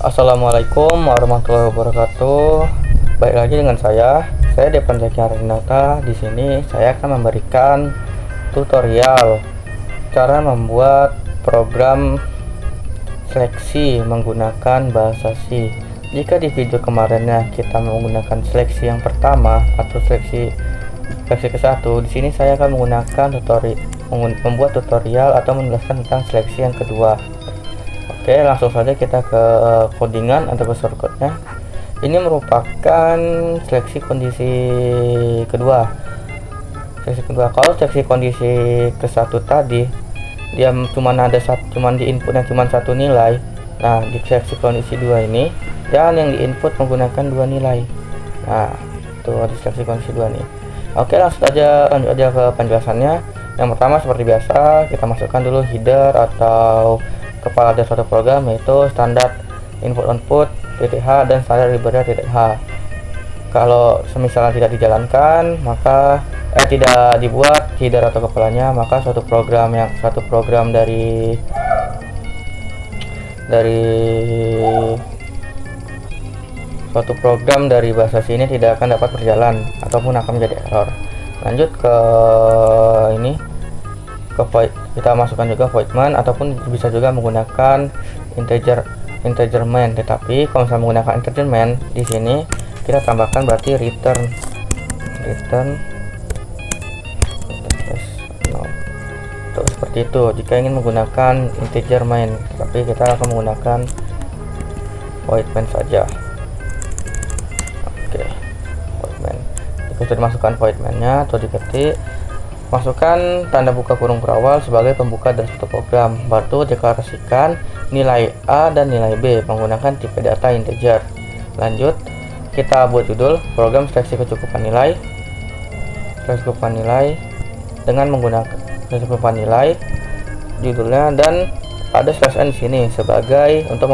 Assalamualaikum warahmatullahi wabarakatuh. Baik lagi dengan saya Depan Zaki Arindata. Di sini saya akan memberikan tutorial cara membuat program seleksi menggunakan bahasa C. Jika di video kemarinnya kita menggunakan seleksi yang pertama atau seleksi ke-1, di sini saya akan menggunakan membuat tutorial atau menjelaskan tentang seleksi yang kedua. Oke, langsung saja kita ke codingan atau ke shortcutnya. Ini merupakan seleksi kondisi kedua. Kalau seleksi kondisi ke-1 tadi dia cuman di inputnya cuma satu nilai. Nah, di seleksi kondisi 2 ini dan yang di input menggunakan dua nilai. Nah, itu di seleksi kondisi 2 nih. Oke, lanjut aja ke penjelasannya. Yang pertama seperti biasa, kita masukkan dulu header atau kepala dari suatu program, yaitu standar input output .h dan standar library .h. Kalau semisalnya tidak dijalankan, maka tidak dibuat header atau kepalanya, maka suatu program dari bahasa C ini tidak akan dapat berjalan ataupun akan menjadi error. Lanjut ke ini, ke void, kita masukkan juga void main ataupun bisa juga menggunakan integer main. Tetapi kalau misalnya menggunakan integer main, di sini kita tambahkan berarti return tuh, seperti itu jika ingin menggunakan integer main, tapi kita akan menggunakan void main saja. Oke, void main, jika sudah dimasukkan void mainnya atau diketik, masukkan tanda buka kurung berawal sebagai pembuka dari suatu program, baru deklarasikan nilai A dan nilai B menggunakan tipe data integer. Lanjut, kita buat judul program seleksi kecukupan nilai dengan menggunakan kecukupan nilai judulnya, dan ada /n di sini sebagai untuk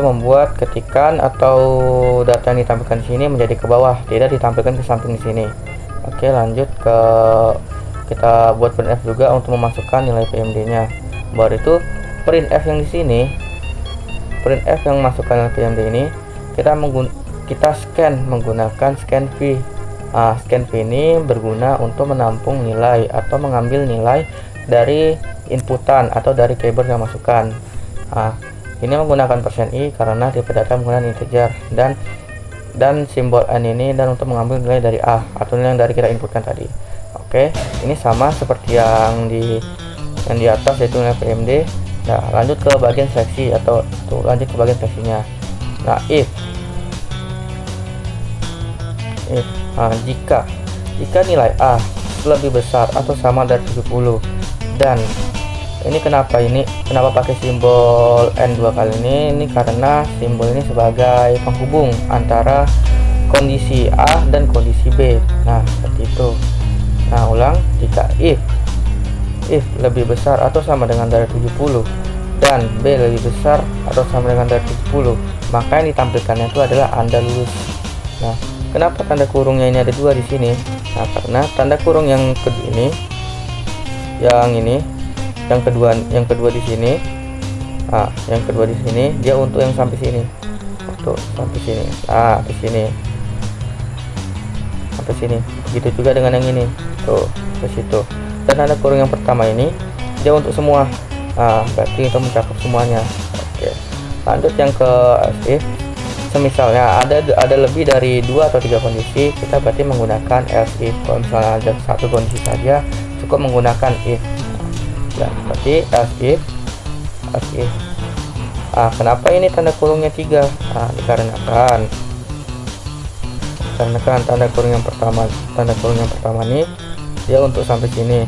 membuat ketikan atau data yang ditampilkan di sini menjadi ke bawah, tidak ditampilkan ke samping di sini. Oke, lanjut ke kita buat printf juga untuk memasukkan nilai PMD-nya. Baru itu printf yang di sini, printf yang masukkan nilai PMD ini kita scan menggunakan scanv. Scanv ini berguna untuk menampung nilai atau mengambil nilai dari inputan atau dari keyboard yang masukkan. Ini menggunakan %i karena tipe data menggunakan integer, dan simbol n ini dan untuk mengambil nilai dari A atau nilai yang dari kita inputkan tadi. Oke, ini sama seperti yang di atas, yaitu nilai PMD. Nah, lanjut ke bagian seleksi lanjut ke bagian seleksinya. Nah, if jika nilai A lebih besar atau sama dari 70, dan ini kenapa pakai simbol N dua kali ini karena simbol ini sebagai penghubung antara kondisi A dan kondisi B. Nah, seperti itu. Nah, ulang, jika if lebih besar atau sama dengan dari 70 dan B lebih besar atau sama dengan dari 70, maka yang ditampilkannya itu adalah Anda lulus. Nah, kenapa tanda kurungnya ini ada dua di sini? Nah, karena tanda kurung yang kedua di sini, yang kedua di sini dia untuk yang sampai sini, sampai sini, di sini sampai sini. Begitu juga dengan yang ini, tuh ke situ. Dan tanda kurung yang pertama ini dia untuk semua, berarti itu mencakup semuanya. Oke, lanjut yang ke if. Semisalnya ada lebih dari 2 atau 3 kondisi, kita berarti menggunakan else if. Kalau misalnya ada satu kondisi saja, cukup menggunakan if. Ya, berarti else if. Kenapa ini tanda kurungnya 3? Dikarenakan tanda kurung yang pertama nih dia untuk sampai sini.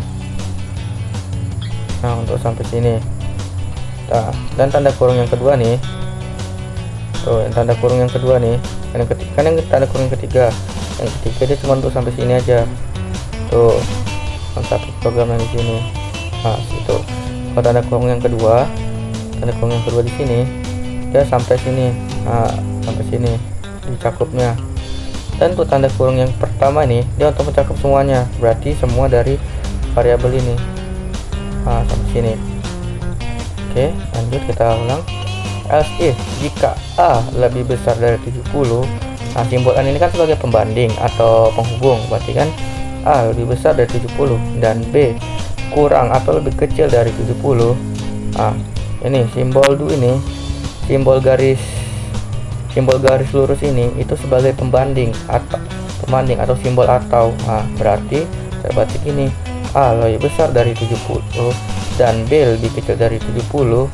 Nah, untuk sampai sini. Nah, dan tanda kurung yang kedua nih, tanda kurung yang kedua nih, yang tanda kurung ketiga dia cuma untuk sampai sini aja. Tuh, satu program yang di sini. Situ. Kalau tanda kurung yang kedua di sini dia sampai sini, sampai sini dicakupnya. Dan untuk tanda kurung yang pertama ini dia untuk mencakup semuanya, berarti semua dari variabel ini sampai sini. Oke, lanjut kita ulang. else if jika A lebih besar dari 70. Nah, simbol N ini kan sebagai pembanding atau penghubung, berarti kan A lebih besar dari 70 dan B kurang atau lebih kecil dari 70. Nah, ini simbol ini, simbol garis lurus ini itu sebagai pembanding atau simbol atau. Nah, berarti saya batik ini A lebih besar dari 70 dan B lebih kecil dari 70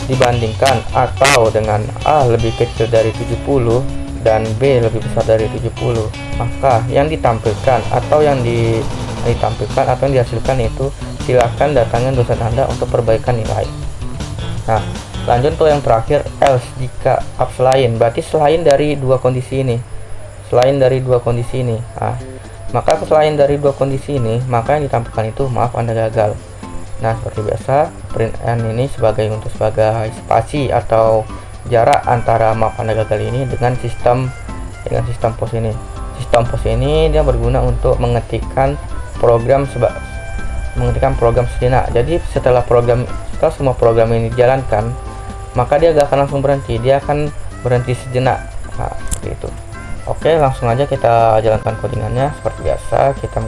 dibandingkan atau dengan A lebih kecil dari 70 dan B lebih besar dari 70, maka yang ditampilkan atau yang dihasilkan itu silakan datangin dosen Anda untuk perbaikan nilai. Nah, lanjut untuk yang terakhir, else jika selain, berarti selain dari dua kondisi ini. Nah, maka selain dari dua kondisi ini, maka yang ditampilkan itu maaf Anda gagal. Nah, seperti biasa, print N ini sebagai spasi atau jarak antara maaf Anda gagal ini dengan sistem pos ini. Sistem pos ini dia berguna untuk mengetikkan program sejenak. Jadi setelah semua program ini dijalankan, maka dia gak akan langsung berhenti, dia akan berhenti sejenak. Nah, seperti itu. Oke, langsung aja kita jalankan codingannya. Seperti biasa, kita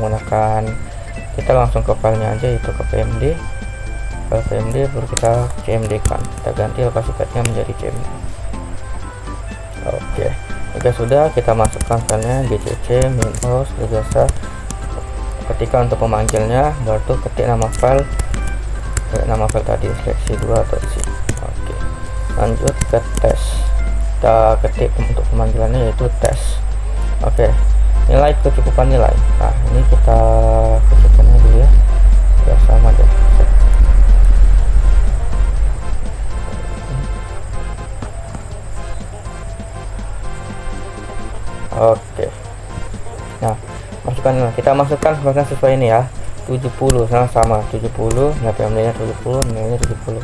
langsung ke filenya aja, itu ke PMD. File PMD baru kita CMD kan, kita ganti lokasi code-nya menjadi CMD. Oke, jika sudah, kita masukkan filenya gcc min-os seperti biasa. Ketika untuk memanggilnya, baru ketik nama file tadi seleksi2.c. Oke, lanjut ke tes. Kita ketik untuk pemanggilannya yaitu tes. Oke, nilai kecukupan nilai. Nah, ini kita ketikkan dulu ya, biar sama deh. Oke, nah kita masukkan sesuai ini ya, 70 sama 70, nah PMD nya 70, nilainya 70.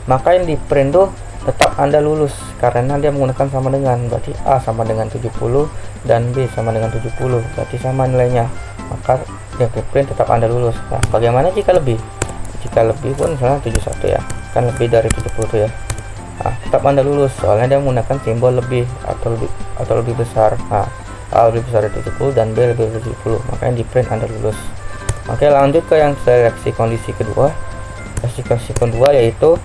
Maka yang di print tuh tetap Anda lulus karena dia menggunakan sama dengan, berarti A sama dengan 70 dan B sama dengan 70, berarti sama nilainya, maka yang di print tetap Anda lulus. Nah, bagaimana jika lebih pun misalnya 71 ya, kan lebih dari 70 tuh ya. Nah, tetap Anda lulus soalnya dia menggunakan simbol lebih atau lebih besar. Nah, A lebih besar dari 70 dan B lebih dari 70, makanya di print Anda lulus. Oke, lanjut ke yang seleksi kondisi kedua. Kondisi kedua yaitu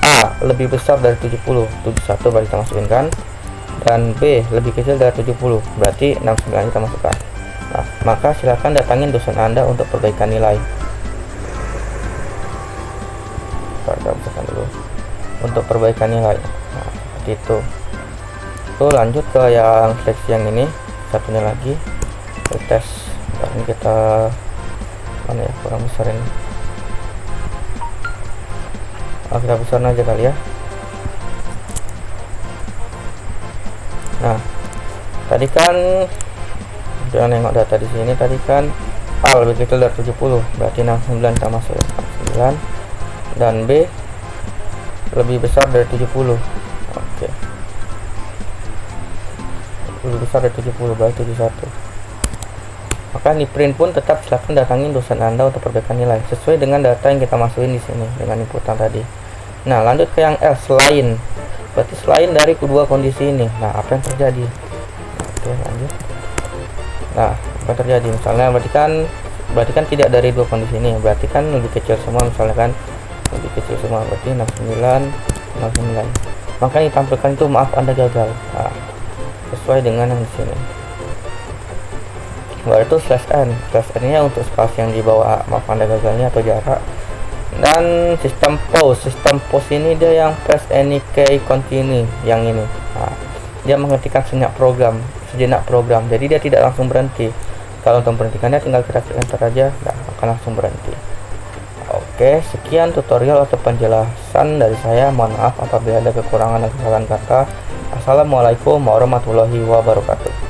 A lebih besar dari 70, 71 berarti kita masukin kan, dan B lebih kecil dari 70, berarti 69 kita masukkan. Nah, maka silakan datangin dosen Anda untuk perbaikan nilai. Kita masukkan dulu untuk perbaikan nilai. Nah, seperti itu. Tuh, lanjut ke yang seleksi yang ini, satunya lagi tes. Ini kita mana ya, kurang besar ini. Kita besar aja kali ya. Nah, tadi kan udah nengok data di sini, tadi kan A lebih kecil dari 70, berarti 69 kita masuk 69, dan B lebih besar dari 70. Oke, lebih besar dari 70 berarti 71. Maka di print pun tetap silakan datangin dosen Anda untuk perbaikan nilai sesuai dengan data yang kita masukin di sini dengan inputan tadi. Nah, lanjut ke yang else, selain, berarti selain dari kedua kondisi ini. Nah, apa yang terjadi? Oke, lanjut. Nah, apa yang terjadi? Misalnya berarti kan tidak dari dua kondisi ini, berarti kan lebih kecil semua, misalnya kan lebih kecil semua, berarti 69. Maka yang ditampilkan itu maaf Anda gagal. Nah, sesuai dengan yang di sini. Baru itu /n nya untuk spasi yang di bawah maaf Anda gagalnya atau jarak. Dan sistem pos ini dia yang press any key continue yang ini. Nah, dia menghentikan sejenak program, jadi dia tidak langsung berhenti. Kalau untuk memberhentikannya tinggal kita klik enter aja, nah, akan langsung berhenti. Oke, sekian tutorial atau penjelasan dari saya. Mohon maaf apabila ada kekurangan dan kesalahan kata. Assalamualaikum warahmatullahi wabarakatuh.